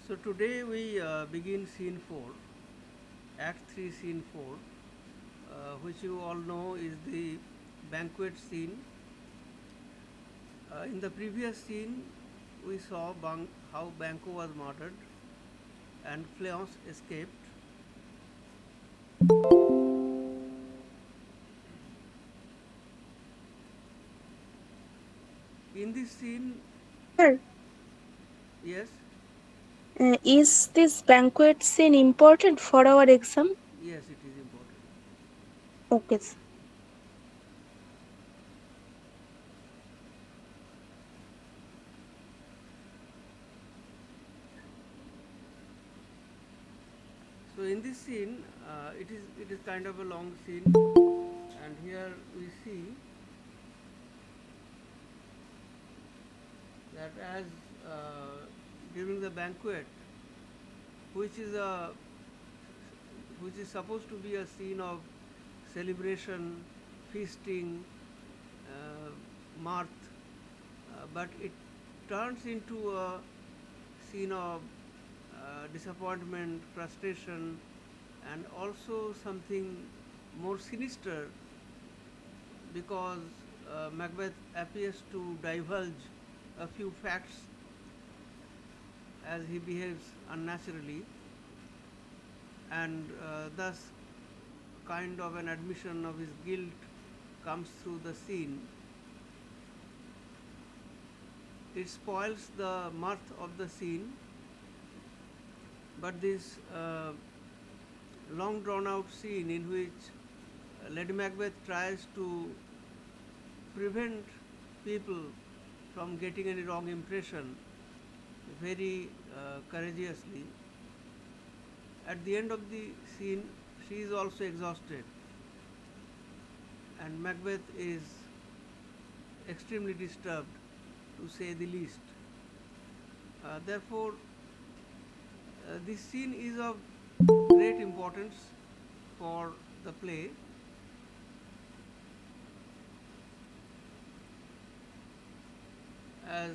So today we begin scene 4, Act 3, scene 4, which you all know is the banquet scene. In the previous scene, we saw how Banquo was murdered and Fleance escaped. In this scene, Sir, yes, is this banquet scene important for our exam? yes, it is important. Okay, sir. So in this scene, it is kind of a long scene, and here we see that as during the banquet, which is a which is supposed to be a scene of celebration, feasting, mirth, but it turns into a scene of disappointment, frustration, and also something more sinister because Macbeth appears to divulge a few facts as he behaves unnaturally, and thus kind of an admission of his guilt comes through the scene. It spoils the mirth of the scene, but this long drawn out scene in which Lady Macbeth tries to prevent people from getting any wrong impression very courageously. At the end of the scene, she is also exhausted, and Macbeth is extremely disturbed, to say the least. Therefore, this scene is of great importance for the play, as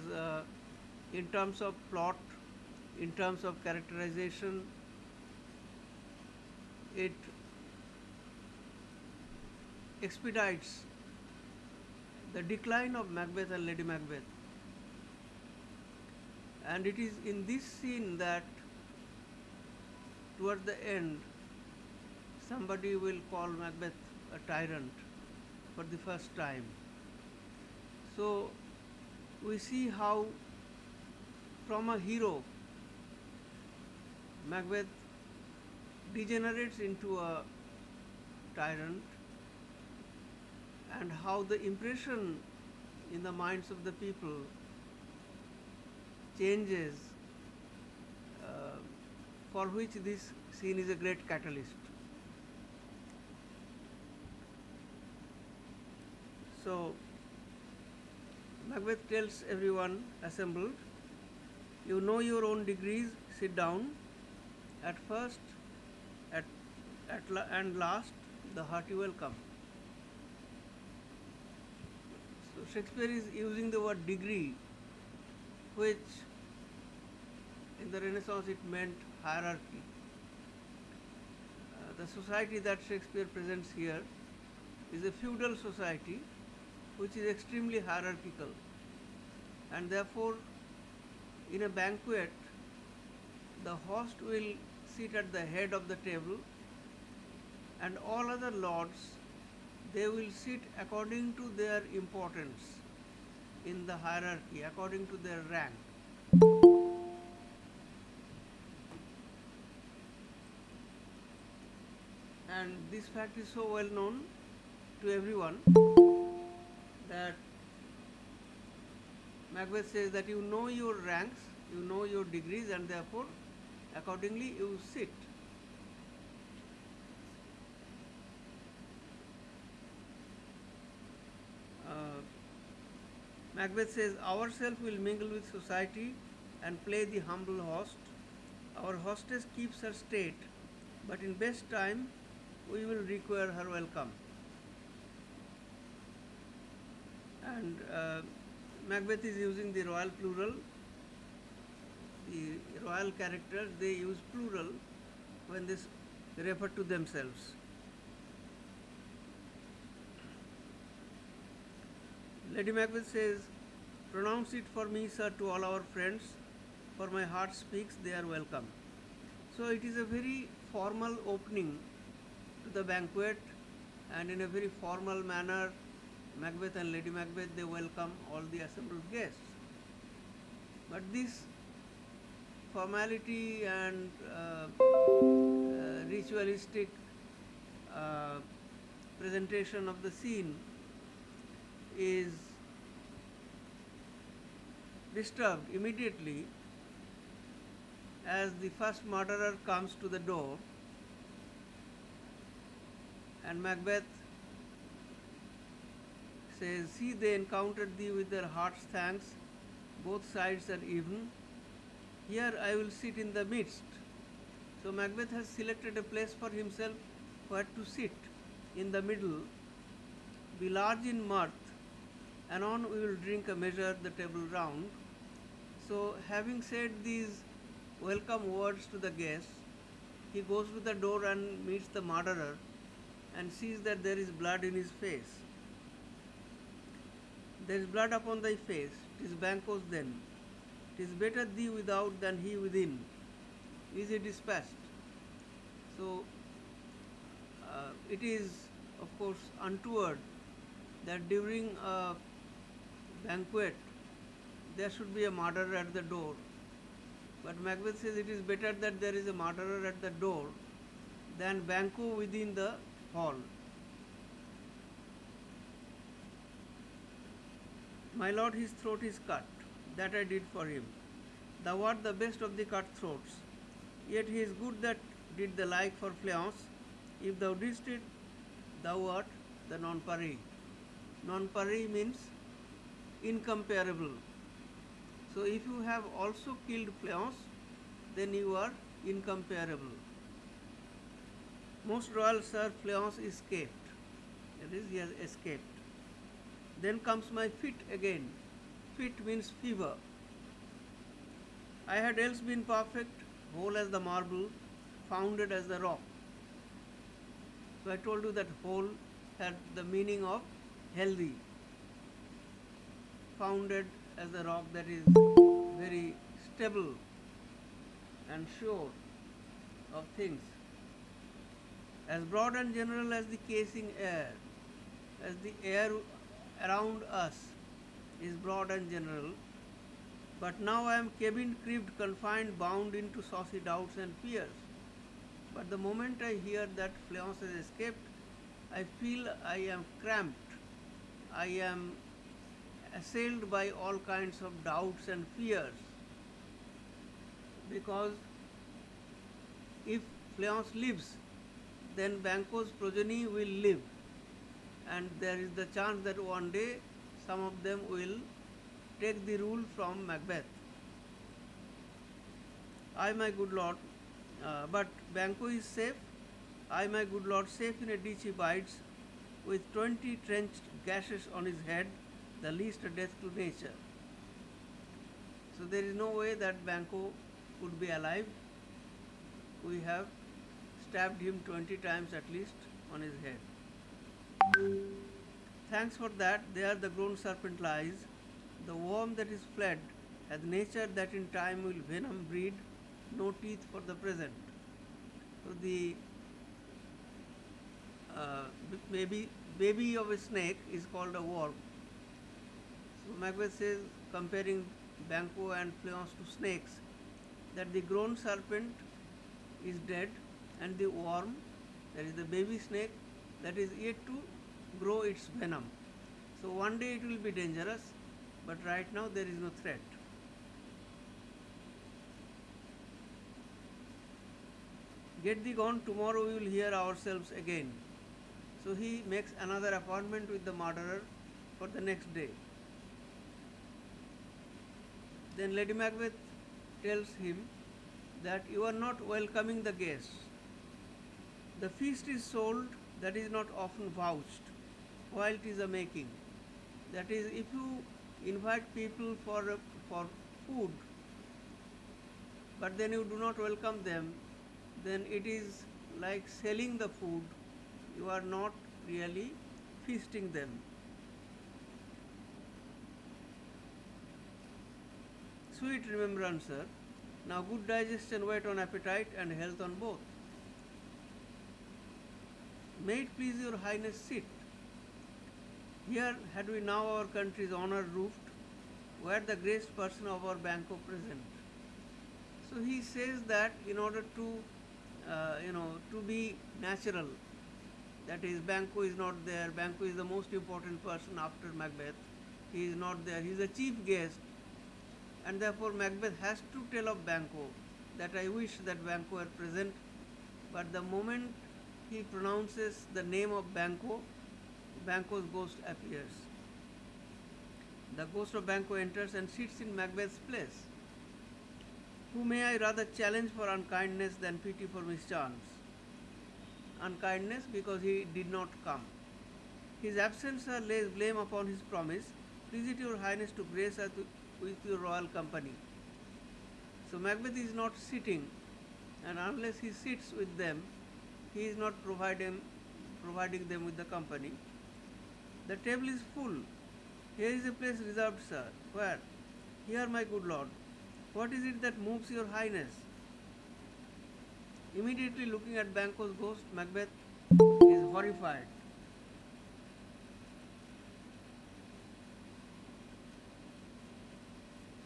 in terms of plot, in terms of characterization, it expedites the decline of Macbeth and Lady Macbeth. And it is in this scene that, toward the end, somebody will call Macbeth a tyrant for the first time. So we see how, from a hero, Macbeth degenerates into a tyrant, and how the impression in the minds of the people changes, uh, for which this scene is a great catalyst. So Macbeth tells everyone assembled, "You know your own degrees, sit down. At first, at, and last, the hearty welcome." So Shakespeare is using the word degree, which in the Renaissance it meant hierarchy. The society that Shakespeare presents here is a feudal society which is extremely hierarchical, and therefore in a banquet the host will sit at the head of the table, and all other lords, they will sit according to their importance in the hierarchy, according to their rank. And this fact is so well known to everyone that Macbeth says that you know your ranks, you know your degrees, and therefore accordingly you sit. Uh, Macbeth says, "Ourself will mingle with society and play the humble host. Our hostess keeps her state, but in best time we will require her welcome." And Macbeth is using the royal plural. the royal characters, they use plural when they refer to themselves. Lady Macbeth says, "Pronounce it for me, sir, to all our friends, for my heart speaks, they are welcome." So it is a very formal opening to the banquet, and in a very formal manner, Macbeth and Lady Macbeth, they welcome all the assembled guests. But this formality and ritualistic uh, presentation of the scene is disturbed immediately as the first murderer comes to the door, and Macbeth says, "See, they encountered thee with their heart's thanks, both sides are even. Here I will sit in the midst." So Macbeth has selected a place for himself where to sit in the middle, be large in mirth, anon we will drink a measure the table round. So having said these welcome words to the guests, he goes to the door and meets the murderer and sees that there is blood in his face. "There is blood upon thy face, 'tis Banquo's then. 'Tis better thee without than he within. Is he dispatched?" So it is, of course, untoward that during a banquet there should be a murderer at the door. But Macbeth says it is better that there is a murderer at the door than Banquo within the hall. "My lord, his throat is cut, that I did for him. Thou art the best of the cut throats. Yet he is good that did the like for Fleance. If thou didst it, thou art the non-pareil." Non-pareil means incomparable. So if you have also killed Fleance, then you are incomparable. "Most royal sir, Fleance escaped." That is, he has escaped. "Then comes my fit again." Fit means fever. "I had else been perfect, whole as the marble, founded as the rock." So I told you that whole had the meaning of healthy. Founded as the rock, that is very stable and sure of things. "As broad and general as the casing air." As the air around us is broad and general, but now I am cabined, cribbed, confined, bound into saucy doubts and fears. But the moment I hear that Fleance has escaped, I feel I am cramped. I am assailed by all kinds of doubts and fears. Because if Fleance lives, then Banquo's progeny will live, and there is the chance that one day some of them will take the rule from Macbeth. "I, my good lord, but Banquo is safe. I, my good lord, safe in a ditch he bides, with 20 trenched gashes on his head, the least a death to nature." So there is no way that Banquo would be alive. We have stabbed him 20 times at least on his head. "Thanks for that, there the grown serpent lies. The worm that is fled hath nature that in time will venom breed, no teeth for the present." So the baby of a snake is called a worm. So Macbeth says, comparing Banquo and Fleance to snakes, that the grown serpent is dead and the worm, that is the baby snake, that is yet to grow its venom. So one day it will be dangerous, but right now there is no threat. "Get thee gone, tomorrow we will hear ourselves again." So he makes another appointment with the murderer for the next day. Then Lady Macbeth tells him that you are not welcoming the guests. "The feast is sold, that is not often vouched, while it is a making." That is, if you invite people for food, but then you do not welcome them, then it is like selling the food. You are not really feasting them. Sweet remembrancer. Now good digestion wait on appetite and health on both. May it please your highness sit. Here had we now our country's honour roofed, where the greatest person of our Banquo present. So he says that in order to, to be natural, that is, Banquo is not there. Banquo is the most important person after Macbeth. He is not there. He is the chief guest, and therefore Macbeth has to tell of Banquo that I wish that Banquo were present. But the moment he pronounces the name of Banquo, Banquo's ghost appears. The ghost of Banquo enters and sits in Macbeth's place. Who may I rather challenge for unkindness than pity for mischance? Unkindness because he did not come. His absence lays blame upon his promise. Please it your highness to grace us with your royal company. So Macbeth is not sitting, and unless he sits with them, he is not providing them with the company. The table is full. Here is a place reserved, sir. Where? Here, my good lord. What is it that moves your highness? Immediately looking at Banquo's ghost, Macbeth is horrified.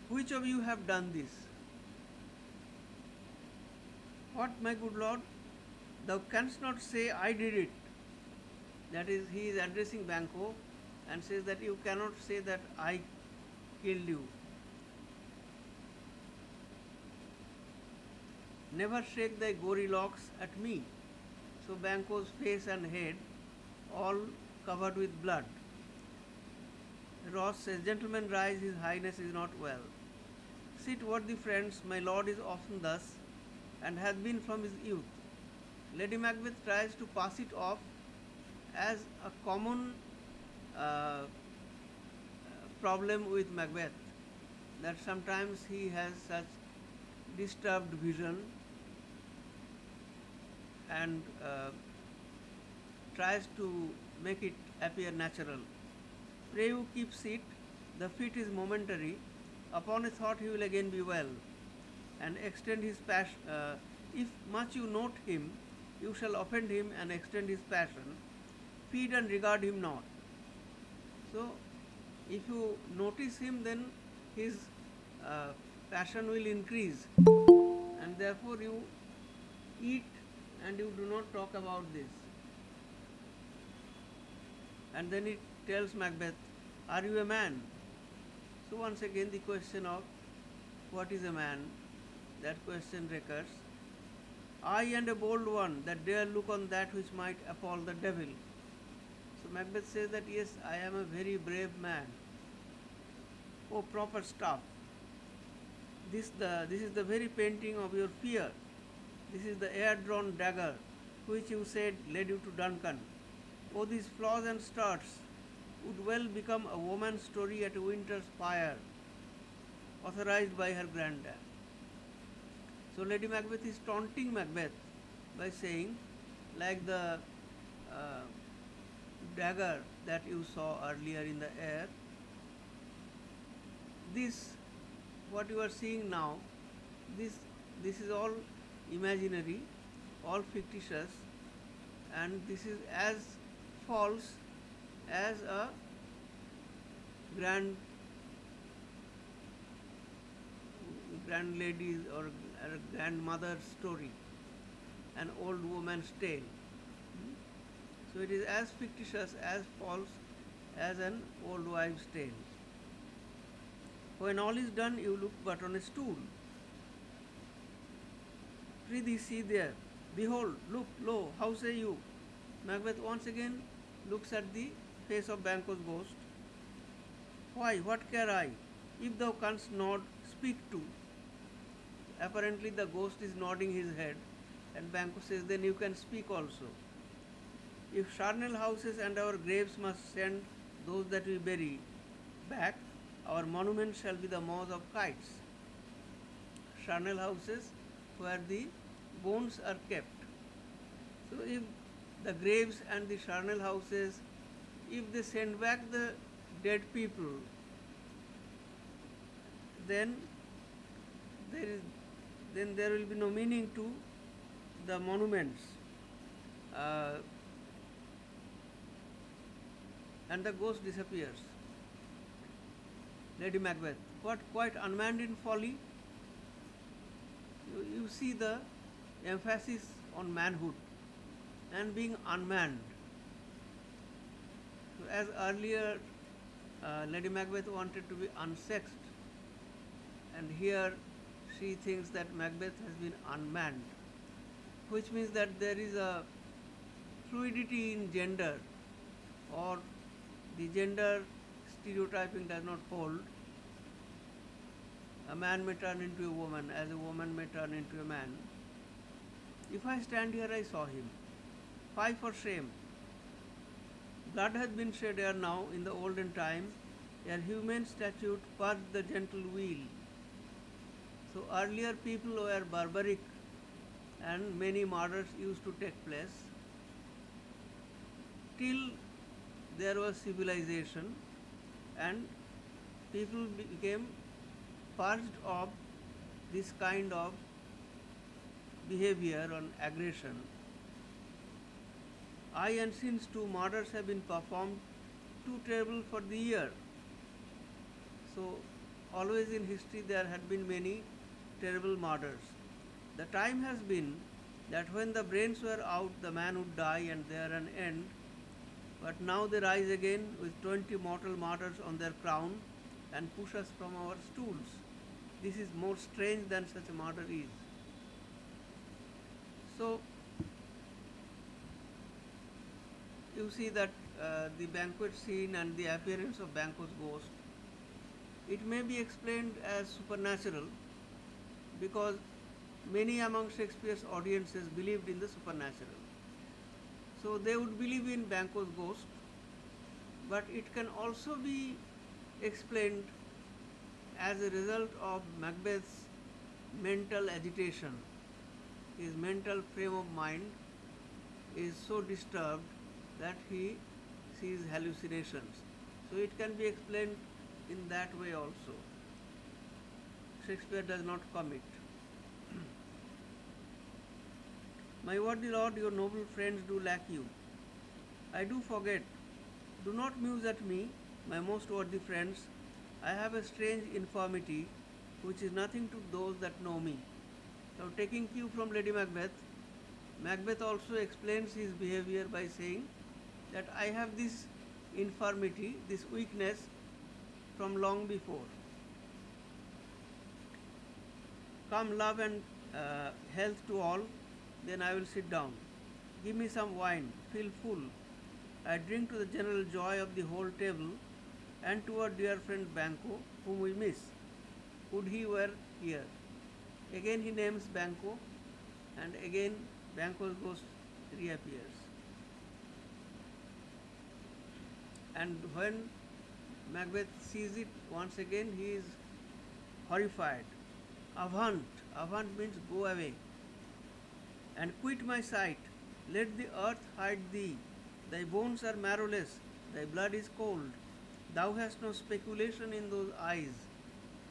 Which of you have done this? What, my good lord? Thou canst not say, I did it. That is, he is addressing Banquo and says that you cannot say that I killed you. Never shake thy gory locks at me. So Banquo's face and head all covered with blood. Ross says, Gentlemen, rise, his highness is not well. Sit, worthy friends, my lord is often thus, and hath been from his youth. Lady Macbeth tries to pass it off as a common problem with Macbeth, that sometimes he has such disturbed vision and tries to make it appear natural. Pray you keep seat, the fit is momentary, upon a thought he will again be well, and extend his passion. If much you note him, you shall offend him and extend his passion, feed and regard him not. So, if you notice him, then his passion will increase, and therefore you eat and you do not talk about this. And then it tells Macbeth, are you a man? So once again the question of what is a man, that question recurs. I and a bold one that dare look on that which might appall the devil. So Macbeth says that yes, I am a very brave man. Oh, proper stuff. This is the very painting of your fear. This is the air-drawn dagger which you said led you to Duncan. Oh, these flaws and starts would well become a woman's story at a winter's fire, authorized by her granddad. So Lady Macbeth is taunting Macbeth by saying, like the dagger that you saw earlier in the air, this, what you are seeing now, this is all imaginary, all fictitious, and this is as false as a grand lady's or a grandmother's story, an old woman's tale. So it is as fictitious, as false as an old wife's tale. When all is done, you look but on a stool. Prithee, see there. Behold, look, lo, how say you? Macbeth once again looks at the face of Banquo's ghost. Why, what care I? If thou canst nod, speak too. Apparently the ghost is nodding his head, and Banquo says, then you can speak also. If charnel houses and our graves must send those that we bury back, our monument shall be the maws of kites. charnel houses where the bones are kept. So if the graves and the charnel houses, if they send back the dead people, then there is then there will be no meaning to the monuments, uh, and the ghost disappears. Lady Macbeth, what quite unmanned in folly? You see the emphasis on manhood and being unmanned. So as earlier Lady Macbeth wanted to be unsexed, and here she thinks that Macbeth has been unmanned, which means that there is a fluidity in gender, or the gender stereotyping does not hold. A man may turn into a woman as a woman may turn into a man. If I stand here, I saw him. Fie for shame. Blood has been shed ere now in the olden time, ere human statute purged the gentle wheel. So earlier people were barbaric and many murders used to take place till there was civilization and people became purged of this kind of behavior and aggression. Aye, and since 2 murders have been performed, too terrible for the year. So always in history there had been many terrible murders. The time has been that when the brains were out, the man would die and there an end. But now they rise again with 20 mortal murders on their crown and push us from our stools. This is more strange than such a murder is. So you see that the banquet scene and the appearance of Banquo's ghost, it may be explained as supernatural because many among Shakespeare's audiences believed in the supernatural. So they would believe in Banquo's ghost, but it can also be explained as a result of Macbeth's mental agitation. His mental frame of mind is so disturbed that he sees hallucinations. So it can be explained in that way also. Shakespeare does not commit. My worthy lord, your noble friends do lack you. I do forget. Do not muse at me, my most worthy friends. I have a strange infirmity which is nothing to those that know me. Now, taking cue from Lady Macbeth, Macbeth also explains his behavior by saying that I have this infirmity, this weakness from long before. Come, love and health to all, then I will sit down. Give me some wine, feel full. I drink to the general joy of the whole table and to our dear friend Banquo, whom we miss. Would he were here. Again he names Banquo, and again Banquo's ghost reappears. And when Macbeth sees it once again, he is horrified. Avaunt! Avaunt means go away. And quit my sight. Let the earth hide thee. Thy bones are marrowless, thy blood is cold. Thou hast no speculation in those eyes.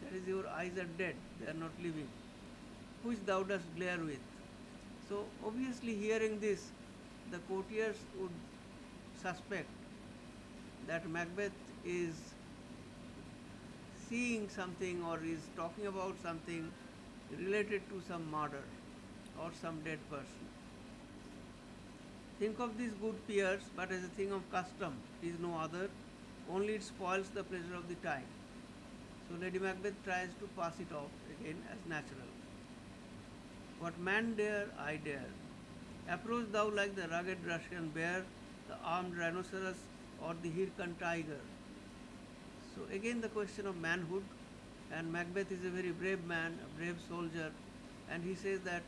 That is, your eyes are dead, they are not living, which thou dost glare with. So obviously hearing this, the courtiers would suspect that Macbeth is seeing something or is talking about something related to some murder or some dead person. Think of these good peers, but as a thing of custom, it is no other, only it spoils the pleasure of the time. So Lady Macbeth tries to pass it off again as natural. What man dare, I dare. Approach thou like the rugged Russian bear, the armed rhinoceros, or the Hircan tiger. So again the question of manhood, and Macbeth is a very brave man, a brave soldier, and he says that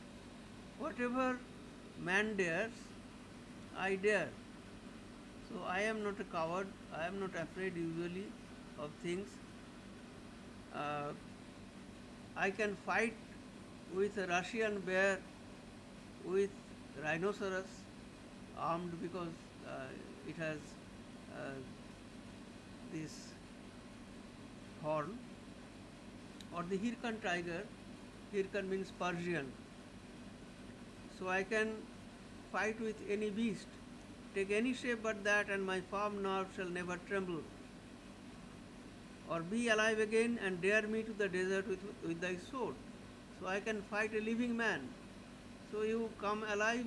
whatever man dares, I dare. So I am not a coward, I am not afraid usually of things. I can fight with a Russian bear, with rhinoceros armed because it has uh, this horn, or the Hirkan tiger. Hirkan means Persian. So I can fight with any beast, take any shape but that, and my firm nerve shall never tremble. Or be alive again and dare me to the desert with thy sword. So I can fight a living man. So you come alive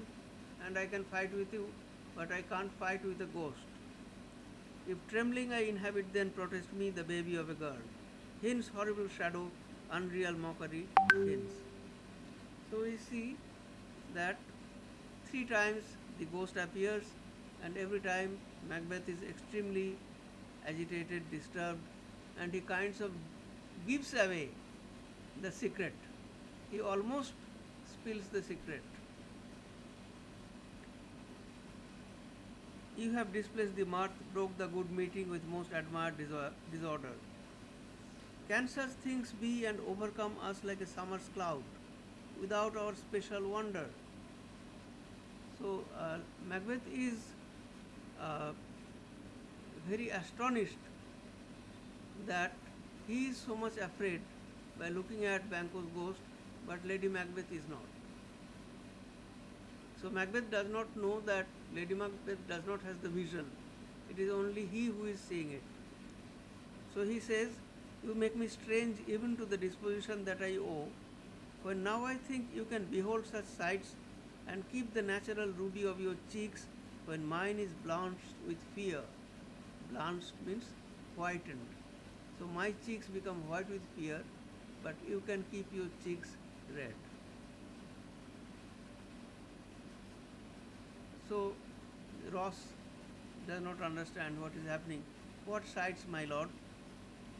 and I can fight with you, but I can't fight with a ghost. If trembling I inhabit, then protest me the baby of a girl. Hence horrible shadow, unreal mockery, hence. So we see that 3 times the ghost appears, and every time Macbeth is extremely agitated, disturbed, and he kinds of gives away the secret. He almost spills the secret. You have displaced the mirth, broke the good meeting with most admired disorder. Can such things be and overcome us like a summer's cloud, without our special wonder? So Macbeth is uh, very astonished that he is so much afraid by looking at Banquo's ghost, but Lady Macbeth is not. So Macbeth does not know that Lady Macbeth does not have the vision. It is only he who is seeing it. So he says, you make me strange even to the disposition that I owe, for now I think you can behold such sights and keep the natural ruby of your cheeks when mine is blanched with fear. Blanched means whitened. So my cheeks become white with fear, but you can keep your cheeks red. So Ross does not understand what is happening. What sights, my lord?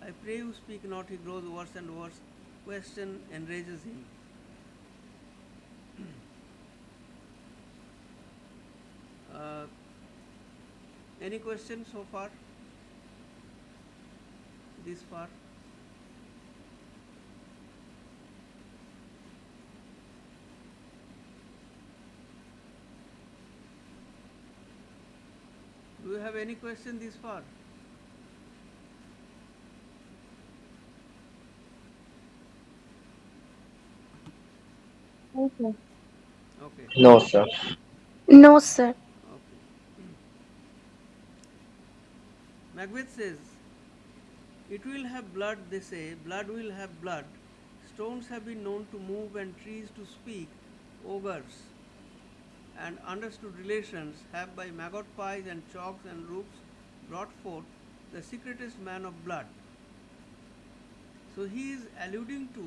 I pray you speak not. He grows worse and worse. Question enrages him. Any questions so far? This far? Do you have any question this far? Okay. Okay. No, sir. No, sir. Okay. Macbeth says, it will have blood, they say, blood will have blood. Stones have been known to move and trees to speak. Ogres and understood relations have by maggot pies and chalks and roofs brought forth the secretest man of blood. So he is alluding to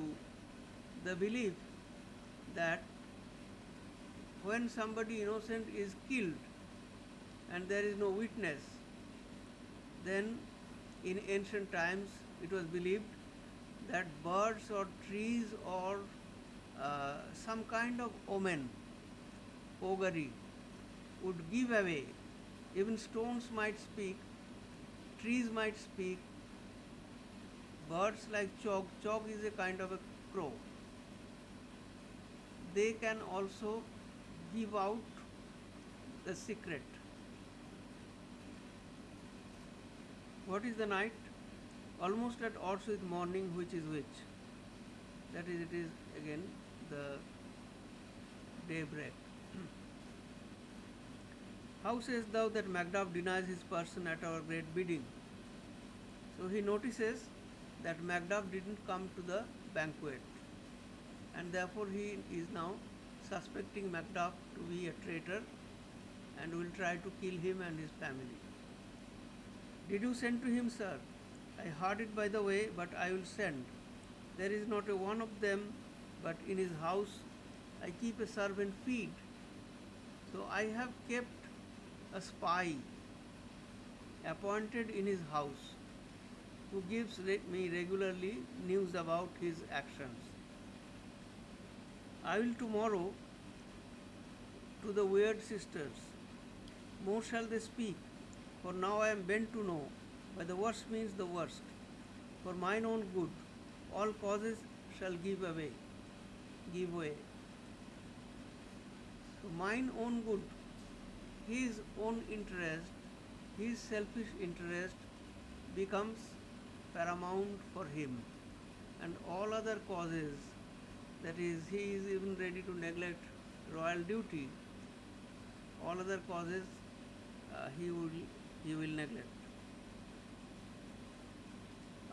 the belief that when somebody innocent is killed and there is no witness, then in ancient times it was believed that birds or trees or some kind of omen, augury, would give away. Even stones might speak, trees might speak, birds like chalk is a kind of a crow. They can also give out the secret. What is the night? Almost at odds with morning, which is which? That is, it is again the daybreak. How sayest thou that Macduff denies his person at our great bidding? So he notices that Macduff didn't come to the banquet, and therefore he is now suspecting Macduff to be a traitor and will try to kill him and his family. Did you send to him, sir? I heard it by the way, but I will send. There is not a one of them, but in his house I keep a servant feed. So I have kept a spy appointed in his house who gives me regularly news about his actions. I will tomorrow to the weird sisters. More shall they speak, for now I am bent to know, by the worst means the worst. For mine own good, all causes shall give away. give way. So mine own good, his own interest, his selfish interest becomes paramount for him, and all other causes, that is, he is even ready to neglect royal duty, all other causes he will neglect.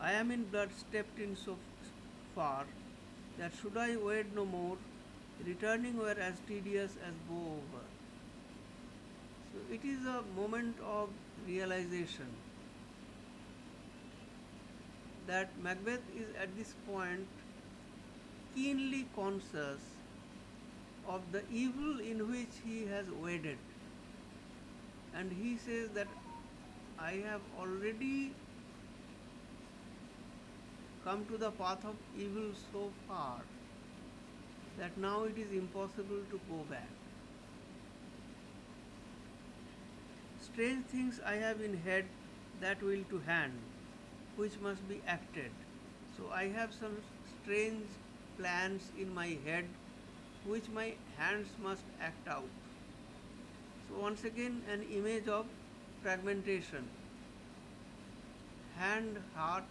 I am in blood stepped in so far that should I wade no more, returning were as tedious as go over. So it is a moment of realization that Macbeth is at this point keenly conscious of the evil in which he has waded, and he says that I have already come to the path of evil so far that now it is impossible to go back. Strange things I have in head that will to hand, which must be acted. So I have some strange plans in my head which my hands must act out. So once again an image of fragmentation. Hand, heart,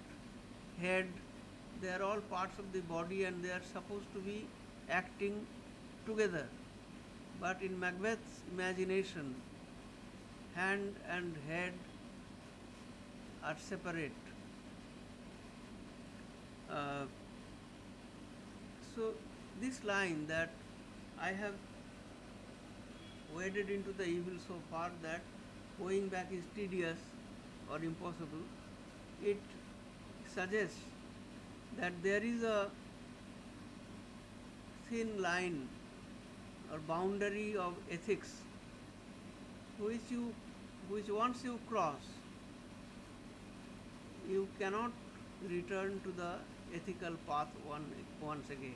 head, they are all parts of the body and they are supposed to be acting together. But in Macbeth's imagination, hand and head are separate. So this line that I have waded into the evil so far that going back is tedious or impossible, it suggests that there is a thin line or boundary of ethics which once you cross, you cannot return to the ethical path once again.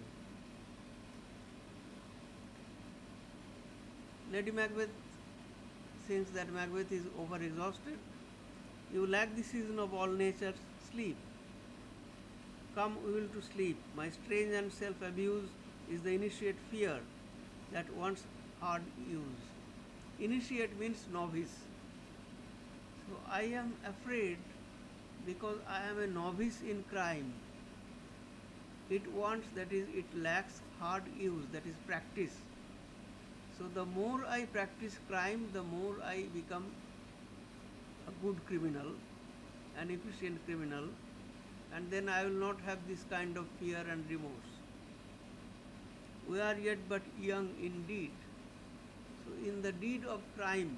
Lady Macbeth thinks that Macbeth is overexhausted. You lack the season of all nature's sleep. Come, we will to sleep. My strange and self-abuse is the initiate fear that wants hard use. Initiate means novice. So I am afraid because I am a novice in crime. It wants, that is, it lacks hard use, that is practice. So the more I practice crime, the more I become a good criminal, an efficient criminal, and then I will not have this kind of fear and remorse. We are yet but young indeed. So in the deed of crime,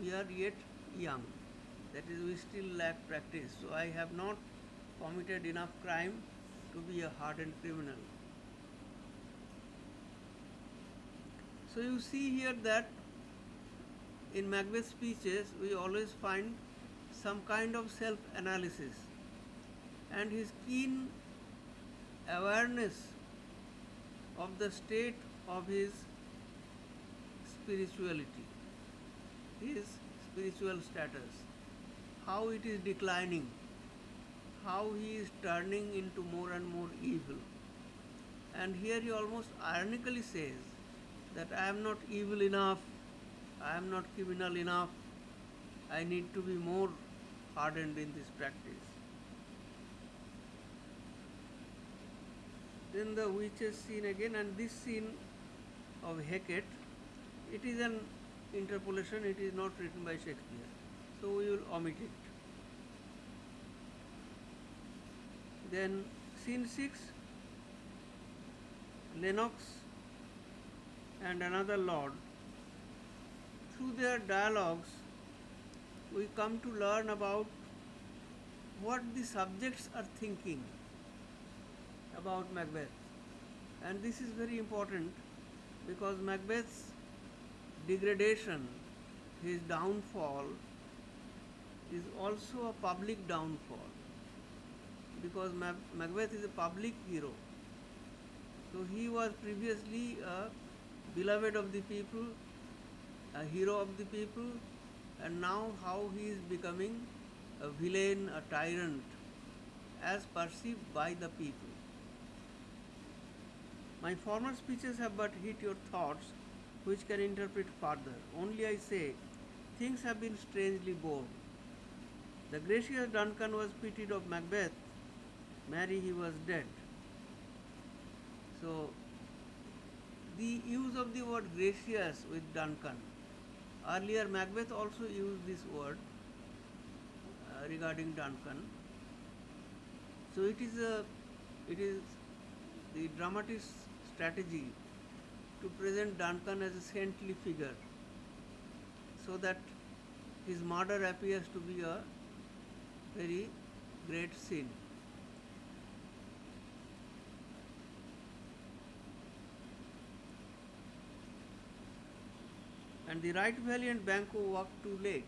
we are yet young. That is, we still lack practice. So I have not committed enough crime to be a hardened criminal. So you see here that in Macbeth's speeches we always find some kind of self-analysis, and his keen awareness of the state of his spirituality, his spiritual status, how it is declining, how he is turning into more and more evil. And here he almost ironically says that I am not evil enough, I am not criminal enough, I need to be more hardened in this practice. Then the witches scene again, and this scene of Hecate, it is an interpolation, it is not written by Shakespeare, so we will omit it. Then scene 6, Lennox and another lord. Through their dialogues, we come to learn about what the subjects are thinking about Macbeth. And this is very important because Macbeth's degradation, his downfall, is also a public downfall, because Macbeth is a public hero. So he was previously a beloved of the people, a hero of the people, and now how he is becoming a villain, a tyrant, as perceived by the people. My former speeches have but hit your thoughts, which can interpret further. Only I say, things have been strangely bored. The gracious Duncan was pitied of Macbeth. Marry, he was dead. So, the use of the word gracious with Duncan. Earlier, Macbeth also used this word regarding Duncan. So, it is the dramatist's strategy to present Duncan as a saintly figure, so that his murder appears to be a very great sin. And the right valiant Banquo walked too late.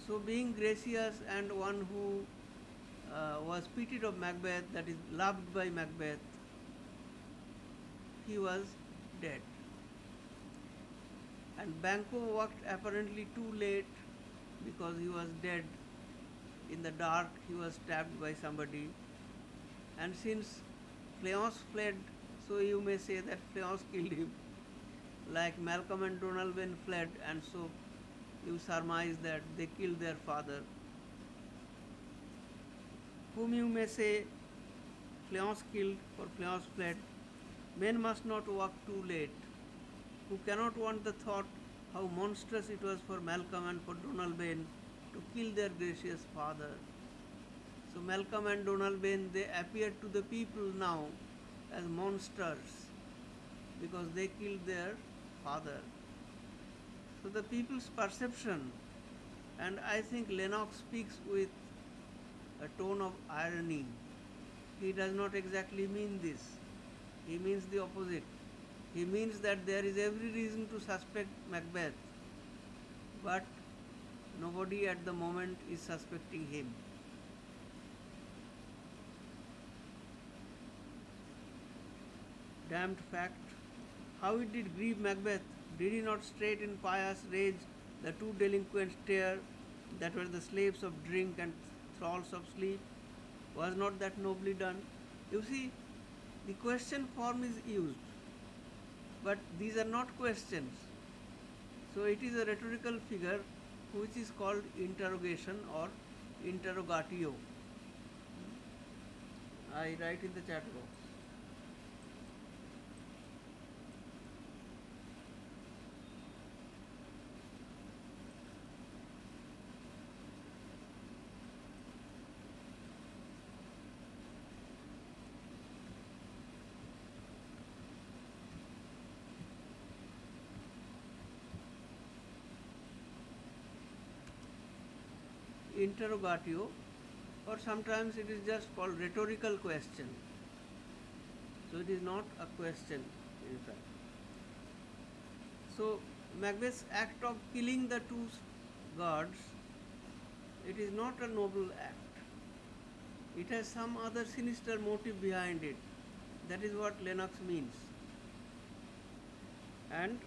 So, being gracious and one who was pitied of Macbeth, that is loved by Macbeth, he was dead. And Banquo walked apparently too late because he was dead. In the dark, he was stabbed by somebody. And since Fleance fled, so you may say that Fleance killed him. Like Malcolm and Donalbain fled, and so you surmise that they killed their father, whom you may say Fleance killed, for Fleance fled. Men must not walk too late, who cannot want the thought how monstrous it was for Malcolm and for Donalbain to kill their gracious father. So Malcolm and Donalbain, they appear to the people now as monsters because they killed their father. So the people's perception, and I think Lennox speaks with a tone of irony. He does not exactly mean this. He means the opposite. He means that there is every reason to suspect Macbeth, but nobody at the moment is suspecting him. Damned fact. How it did grieve Macbeth. Did he not straight in pious rage the two delinquents tear that were the slaves of drink and thralls of sleep? Was not that nobly done? You see, the question form is used, but these are not questions. So it is a rhetorical figure which is called interrogation or interrogatio. I write in the chat box. Interrogatio, or sometimes it is just called rhetorical question. So it is not a question, in fact. So Macbeth's act of killing the two guards, it is not a noble act. It has some other sinister motive behind it. That is what Lennox means. And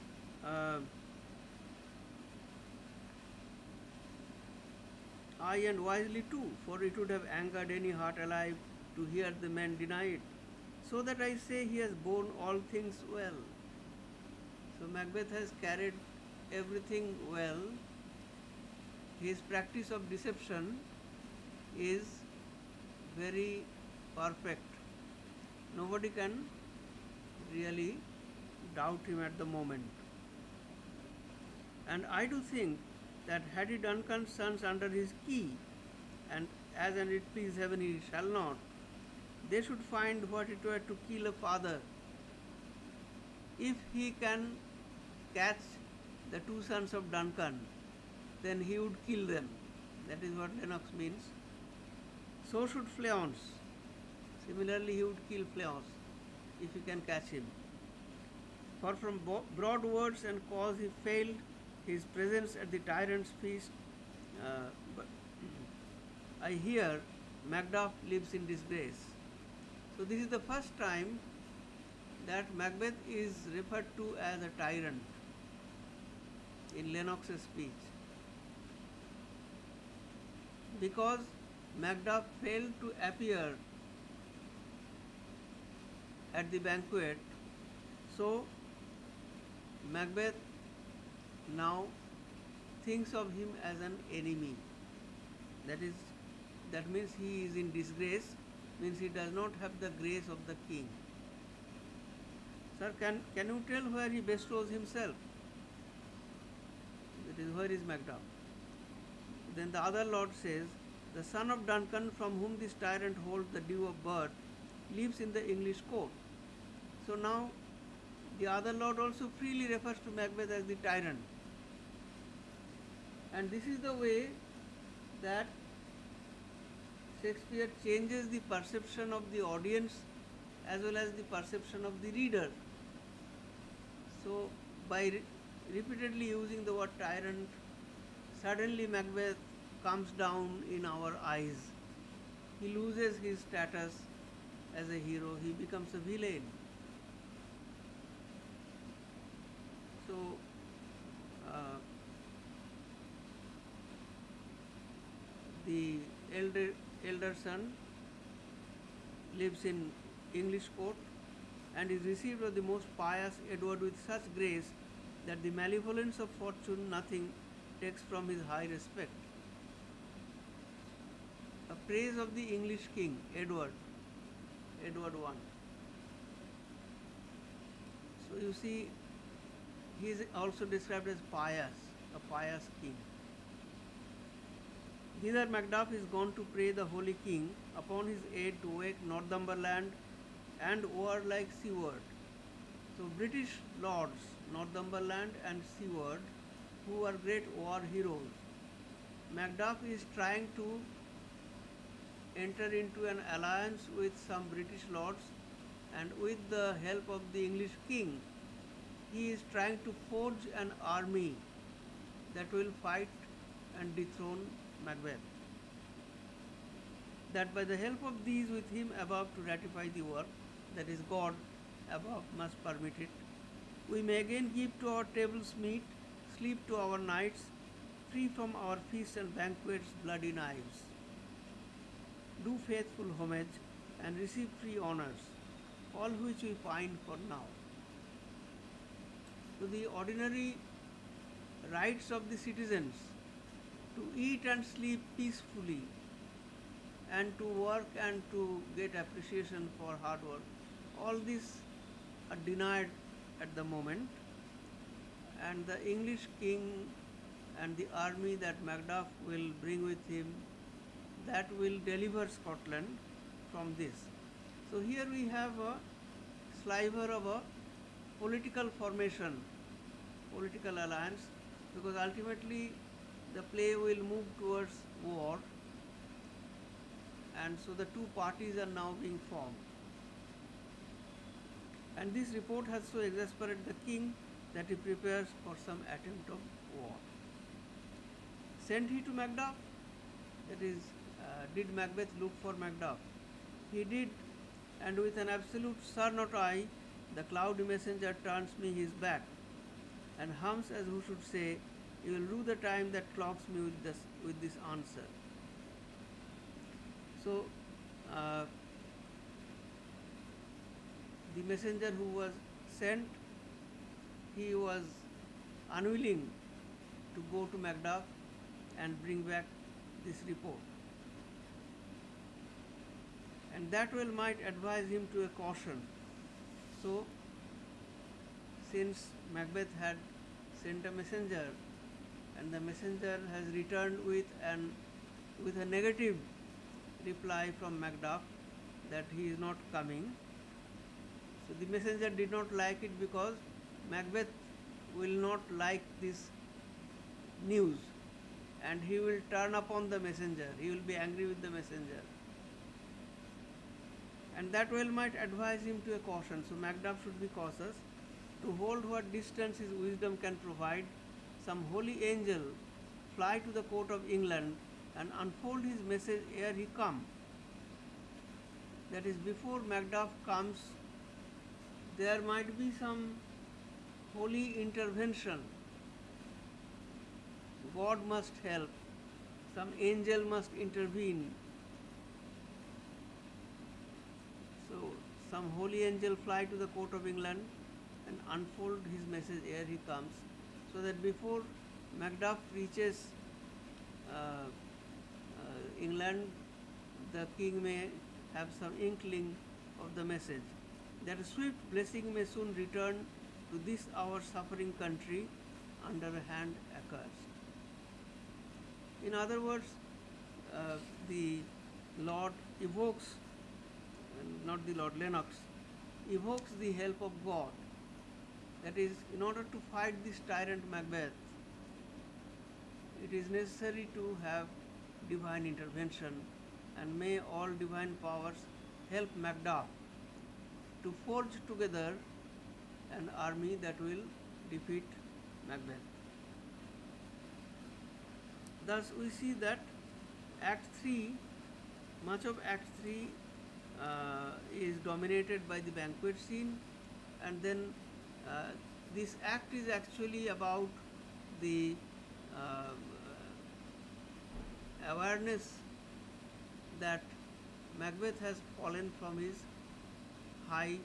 aye, and wisely too, for it would have angered any heart alive to hear the man deny it. So that I say he has borne all things well. So Macbeth has carried everything well. His practice of deception is very perfect. Nobody can really doubt him at the moment. And I do think that had he Duncan's sons under his key, and as and it please heaven he shall not, they should find what it were to kill a father. If he can catch the two sons of Duncan, then he would kill them. That is what Lennox means. So should Fleance. Similarly, he would kill Fleance if he can catch him. For from broad words and cause he failed his presence at the tyrant's feast. But I hear Macduff lives in disgrace. So this is the first time that Macbeth is referred to as a tyrant in Lennox's speech, because Macduff failed to appear at the banquet. So Macbeth now thinks of him as an enemy. That means he is in disgrace, means he does not have the grace of the king. Sir, can you tell where he bestows himself? That is, where is Macduff? Then the other lord says, the son of Duncan, from whom this tyrant holds the due of birth, lives in the English court. So now the other lord also freely refers to Macbeth as the tyrant. And this is the way that Shakespeare changes the perception of the audience as well as the perception of the reader. So by repeatedly using the word tyrant, suddenly Macbeth comes down in our eyes. He loses his status as a hero, he becomes a villain. So the elder son lives in English court and is received of the most pious Edward with such grace that the malevolence of fortune nothing takes from his high respect. A praise of the English king, Edward I. So you see, he is also described as pious, a pious king. Thither Macduff is gone to pray the holy king upon his aid to wake Northumberland and warlike Seward. So British lords, Northumberland and Seward, who are great war heroes. Macduff is trying to enter into an alliance with some British lords, and with the help of the English king, he is trying to forge an army that will fight and dethrone Macbeth. That by the help of these with him above to ratify the work, that is God above must permit it, we may again give to our tables meat, sleep to our nights, free from our feasts and banquets bloody knives. Do faithful homage and receive free honours, all which we find for now. To the ordinary rights of the citizens to eat and sleep peacefully and to work and to get appreciation for hard work, all these are denied at the moment, and the English king and the army that Macduff will bring with him, that will deliver Scotland from this. So here we have a sliver of a political formation, political alliance, because ultimately the play will move towards war, and so the two parties are now being formed. And this report has so exasperated the king that he prepares for some attempt of war. Sent he to Macduff? That is, did Macbeth look for Macduff? He did, and with an absolute "Sir, not I," the cloudy messenger turns me his back and hums as who should say, "You will rue the time that clocks me with this answer." So the messenger who was sent, he was unwilling to go to Macduff and bring back this report. And that well might advise him to a caution. So, since Macbeth had sent a messenger and the messenger has returned with a negative reply from Macduff that he is not coming, so the messenger did not like it because Macbeth will not like this news and he will turn upon the messenger, he will be angry with the messenger. And that well might advise him to a caution. So Macduff should be cautious to hold what distance his wisdom can provide. Some holy angel fly to the court of England and unfold his message ere he come. That is, before Macduff comes, there might be some holy intervention. God must help, some angel must intervene. So some holy angel fly to the court of England and unfold his message ere he comes, so that before Macduff reaches England, the king may have some inkling of the message. That a swift blessing may soon return to this our suffering country under a hand accursed. In other words, the Lord evokes, not the Lord, Lennox, evokes the help of God. That is, in order to fight this tyrant Macbeth, it is necessary to have divine intervention, and may all divine powers help Macduff to forge together an army that will defeat Macbeth. Thus we see that Act 3, much of Act 3 is dominated by the banquet scene, and then this act is actually about the awareness that Macbeth has fallen from his high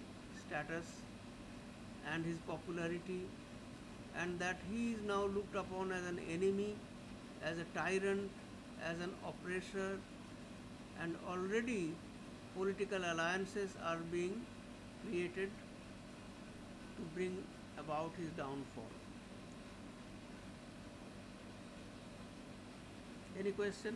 status and his popularity, and that he is now looked upon as an enemy, as a tyrant, as an oppressor, and already political alliances are being created to bring about his downfall. Any question?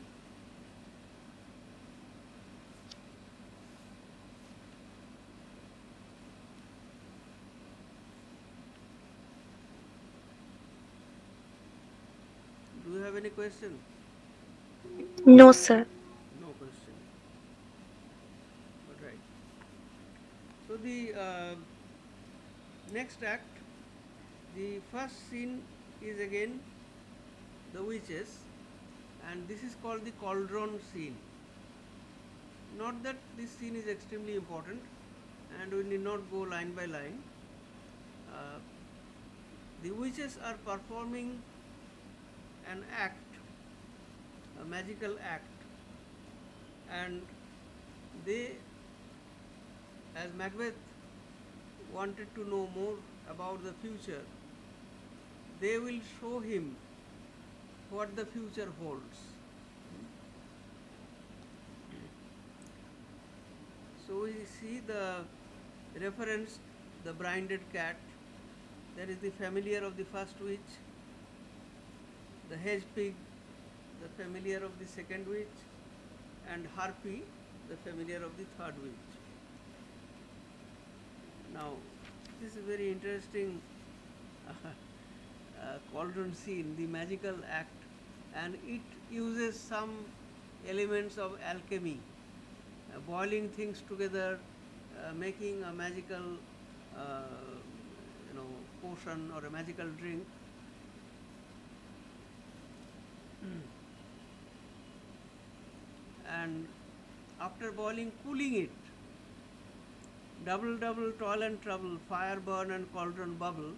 Do you have any question? No, sir. No question. All right. So the next act, the first scene is again the witches, and this is called the cauldron scene. Not that this scene is extremely important, and we need not go line by line. The witches are performing an act, a magical act, and they, as Macbeth wanted to know more about the future, they will show him what the future holds. So we see the reference, the brinded cat, that is the familiar of the first witch, the hedge pig, the familiar of the second witch, and harpy, the familiar of the third witch. Now, this is a very interesting cauldron scene, the magical act, and it uses some elements of alchemy, boiling things together, making a magical potion or a magical drink. And after boiling, cooling it. Double, double, toil and trouble, fire burn and cauldron bubble.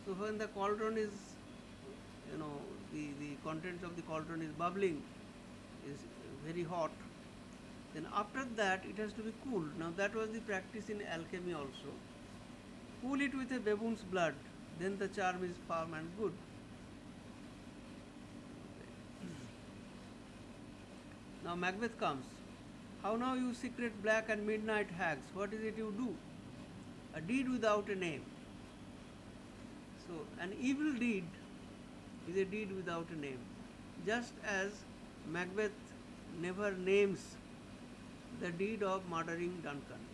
So when the cauldron is, the contents of the cauldron is bubbling, is very hot, then after that it has to be cooled. Now that was the practice in alchemy also. Cool it with a baboon's blood, then the charm is firm and good. Now Macbeth comes. How now, you secret black and midnight hags, what is it you do? A deed without a name. So an evil deed is a deed without a name. Just as Macbeth never names the deed of murdering Duncan.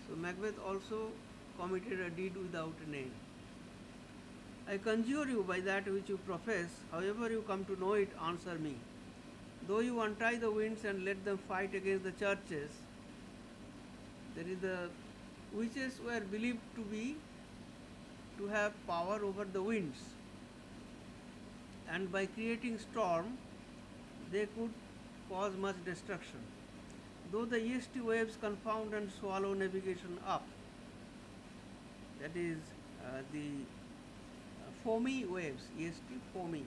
So Macbeth also committed a deed without a name. I conjure you by that which you profess, however you come to know it, answer me. Though you untie the winds and let them fight against the churches, there is the witches were believed to have power over the winds, and by creating storm they could cause much destruction. Though the yeasty waves confound and swallow navigation up, that is the foamy waves, yeasty foamy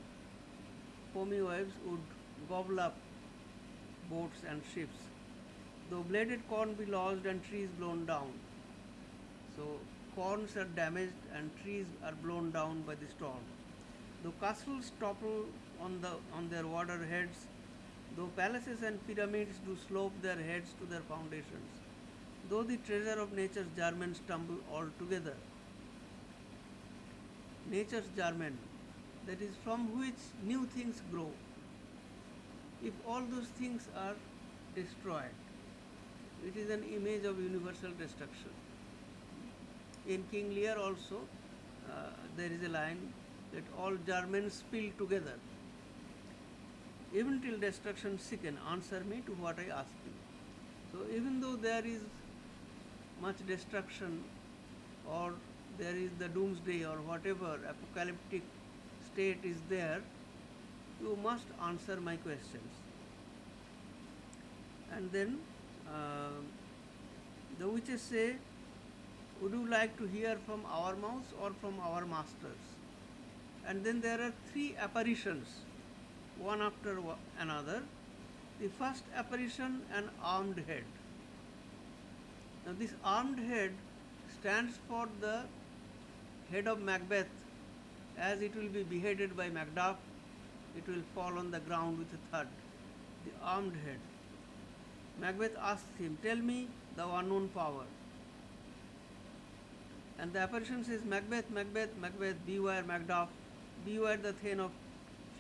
waves would gobble up boats and ships. though bladed corn be lost and trees blown down. So corns are damaged and trees are blown down by the storm. Though castles topple on their water heads, though palaces and pyramids do slope their heads to their foundations, though the treasure of nature's germen stumble altogether. Nature's germen, that is from which new things grow. If all those things are destroyed, it is an image of universal destruction. In King Lear also, there is a line that all germens spill together. Even till destruction sicken, answer me to what I ask you. So even though there is much destruction, or there is the doomsday or whatever apocalyptic state is there, you must answer my questions. And then the witches say, would you like to hear from our mouths or from our masters? And then there are three apparitions, one after another. The first apparition, an armed head. Now this armed head stands for the head of Macbeth. As it will be beheaded by Macduff, it will fall on the ground with a thud. The armed head. Macbeth asks him, tell me the unknown power. And the apparition says, Macbeth, Macbeth, Macbeth, beware Macduff, beware the Thane of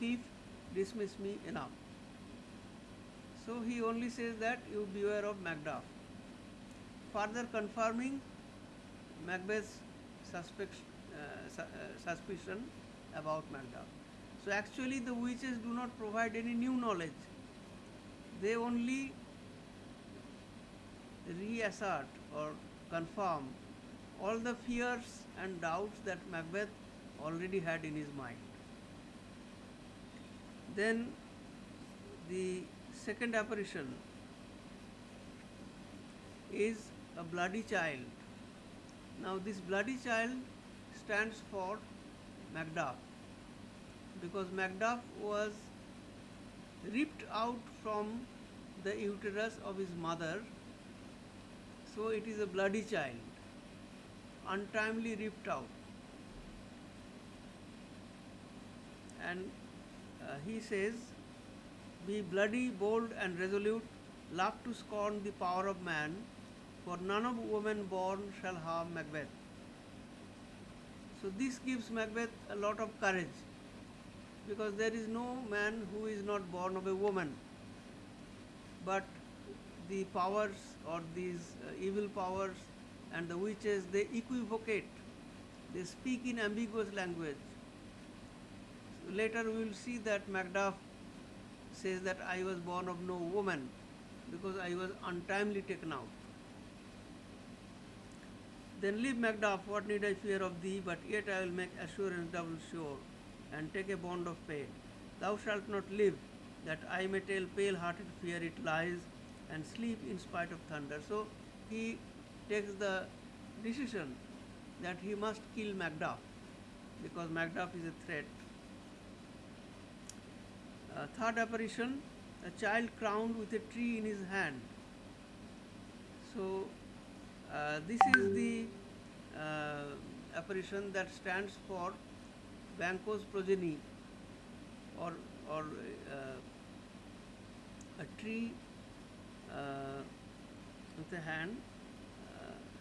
Fife, dismiss me enough. So he only says that you beware of Macduff, further confirming Macbeth's suspicion about Macduff. So actually the witches do not provide any new knowledge. They only reassert or confirm all the fears and doubts that Macbeth already had in his mind. Then the second apparition is a bloody child. Now this bloody child stands for Macduff, because Macduff was ripped out from the uterus of his mother, so it is a bloody child, untimely ripped out. And he says, be bloody, bold and resolute, laugh to scorn the power of man, for none of woman born shall harm Macbeth. So this gives Macbeth a lot of courage, because there is no man who is not born of a woman. But the powers, or these evil powers and the witches, they equivocate, they speak in ambiguous language. So later we will see that Macduff says that I was born of no woman because I was untimely taken out. Then leave Macduff, what need I fear of thee, but yet I will make assurance double sure, and take a bond of pain. Thou shalt not live, that I may tell pale-hearted fear it lies, and sleep in spite of thunder. So he takes the decision that he must kill Macduff, because Macduff is a threat. Third apparition, a child crowned with a tree in his hand. So this is the apparition that stands for Banquo's progeny, or a tree with a hand,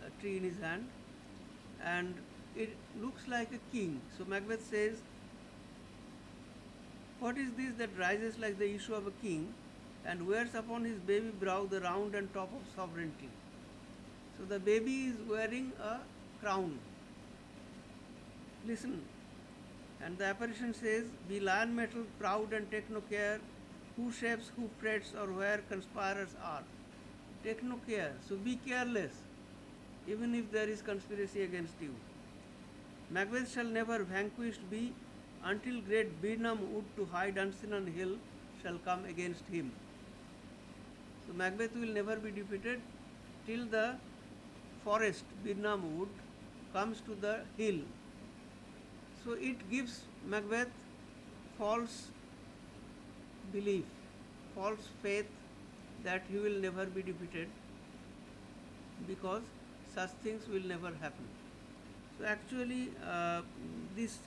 a tree in his hand, and it looks like a king. So Macbeth says, what is this that rises like the issue of a king, and wears upon his baby brow the round and top of sovereignty? So the baby is wearing a crown. Listen. And the apparition says, be lion mettled, proud and take no care, who shapes, who frets, or where conspirers are. Take no care. So be careless, even if there is conspiracy against you. Macbeth shall never vanquished be, until great Birnam wood to hide unseen on hill shall come against him. So Macbeth will never be defeated till the forest, Birnam wood, comes to the hill. So it gives Macbeth false belief, false faith that he will never be defeated because such things will never happen. So actually, this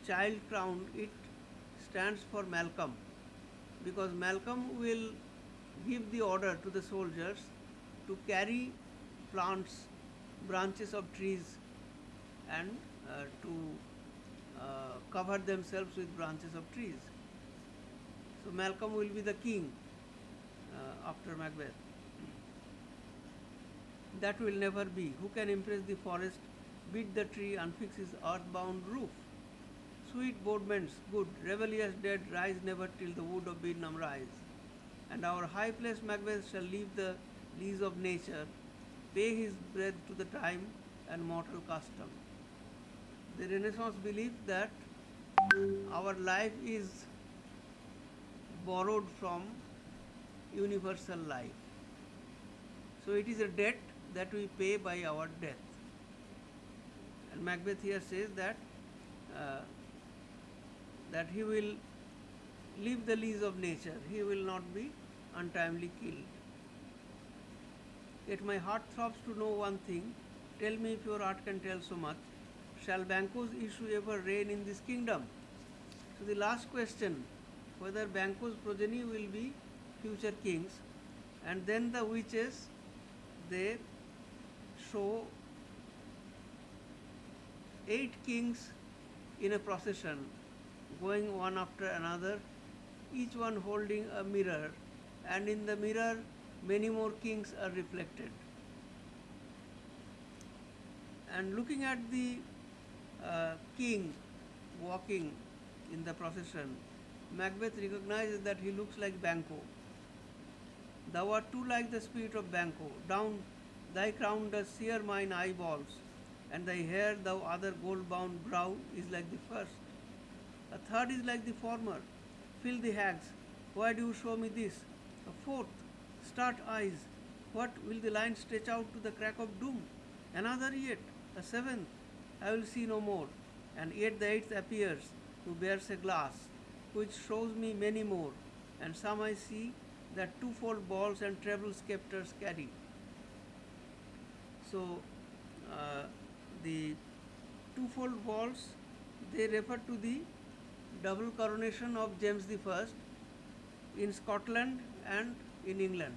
child crown, it stands for Malcolm, because Malcolm will give the order to the soldiers to carry plants, branches of trees, and to cover themselves with branches of trees. So Malcolm will be the king after Macbeth. That will never be. Who can impress the forest, beat the tree, unfix his earthbound roof? Sweet bodements, good, rebellious dead, rise never till the wood of Birnam rise. And our high placed Macbeth shall leave the lease of nature, pay his breath to the time and mortal custom. The Renaissance believed that our life is borrowed from universal life. So it is a debt that we pay by our death. And Macbeth here says uh, that he will leave the lease of nature, he will not be untimely killed. Yet my heart throbs to know one thing, tell me if your art can tell so much, shall Banquo's issue ever reign in this kingdom? So the last question, whether Banquo's progeny will be future kings, and then the witches, they show 8 kings in a procession, going one after another, each one holding a mirror, and in the mirror many more kings are reflected. And looking at the king walking in the procession, Macbeth recognizes that he looks like Banquo. Thou art too like the spirit of Banquo. Down thy crown does sear mine eyeballs, and thy hair, thou other gold-bound brow, is like the first. A third is like the former. Fill the hags. Why do you show me this? A fourth, start eyes. What will the line stretch out to the crack of doom? Another yet, a seventh, I will see no more. And yet the eighth appears, who bears a glass, which shows me many more. And some I see that twofold balls and treble sceptres carry. So, the twofold balls, they refer to the double coronation of James I in Scotland and in England.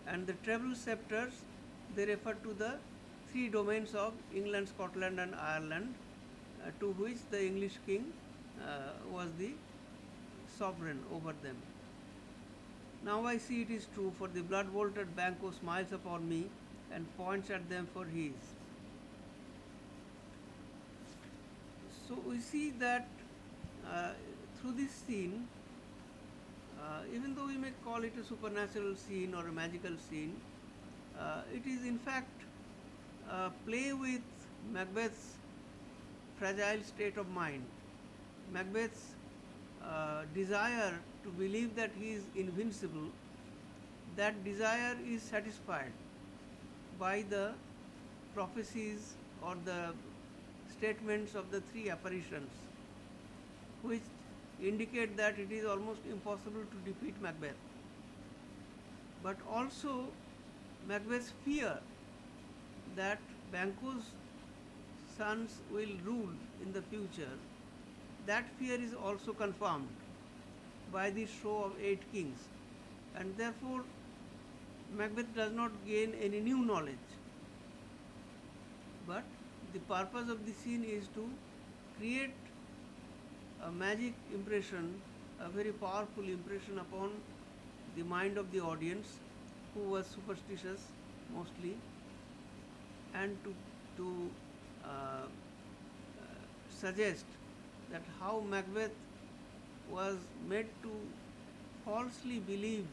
And the treble sceptres, they refer to the 3 domains of England, Scotland and Ireland, to which the English king was the sovereign over them. Now I see it is true, for the blood-bolted Banquo smiles upon me and points at them for his. So we see that through this scene, even though we may call it a supernatural scene or a magical scene, it is in fact a play with Macbeth's fragile state of mind. Macbeth's desire to believe that he is invincible, that desire is satisfied by the prophecies or the statements of the 3 apparitions, which indicate that it is almost impossible to defeat Macbeth. But also Macbeth's fear that Banquo's sons will rule in the future, that fear is also confirmed by the show of 8 kings, and therefore Macbeth does not gain any new knowledge, but the purpose of the scene is to create a magic impression, a very powerful impression upon the mind of the audience, who was superstitious mostly, and to suggest that how Macbeth was made to falsely believe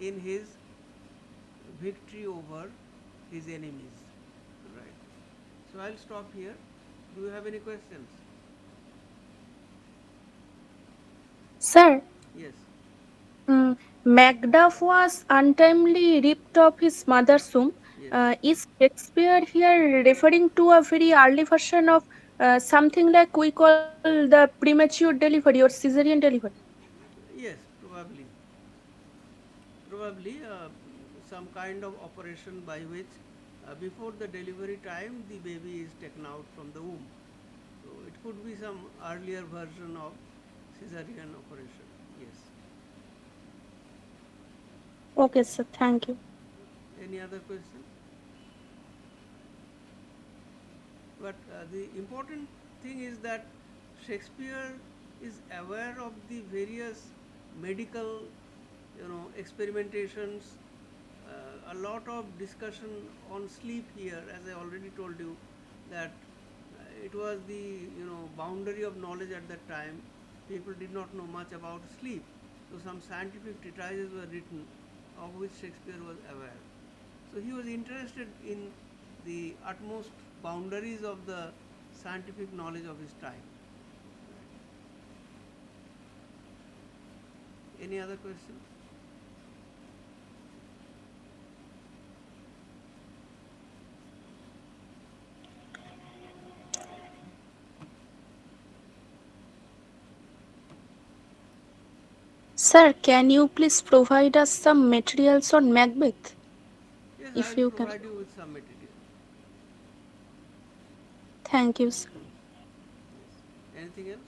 in his victory over his enemies. Right. So I'll stop here. Do you have any questions? Sir, Yes. Macduff was untimely ripped of his mother's womb. Yes. Is Shakespeare here referring to a very early version of something like we call the premature delivery or caesarean delivery? Yes, probably. probably some kind of operation by which before the delivery time the baby is taken out from the womb. So it could be some earlier version of cesarean operation. Yes. Okay, sir. Thank you. Any other question? But the important thing is that Shakespeare is aware of the various medical, experimentations. A lot of discussion on sleep here, as I already told you, that it was the boundary of knowledge at that time. People did not know much about sleep, so some scientific treatises were written, of which Shakespeare was aware. So he was interested in the utmost boundaries of the scientific knowledge of his time. Any other question? Sir, can you please provide us some materials on Macbeth? Yes, I If will you can. provide you with some material. Thank you, sir. Yes. Anything else?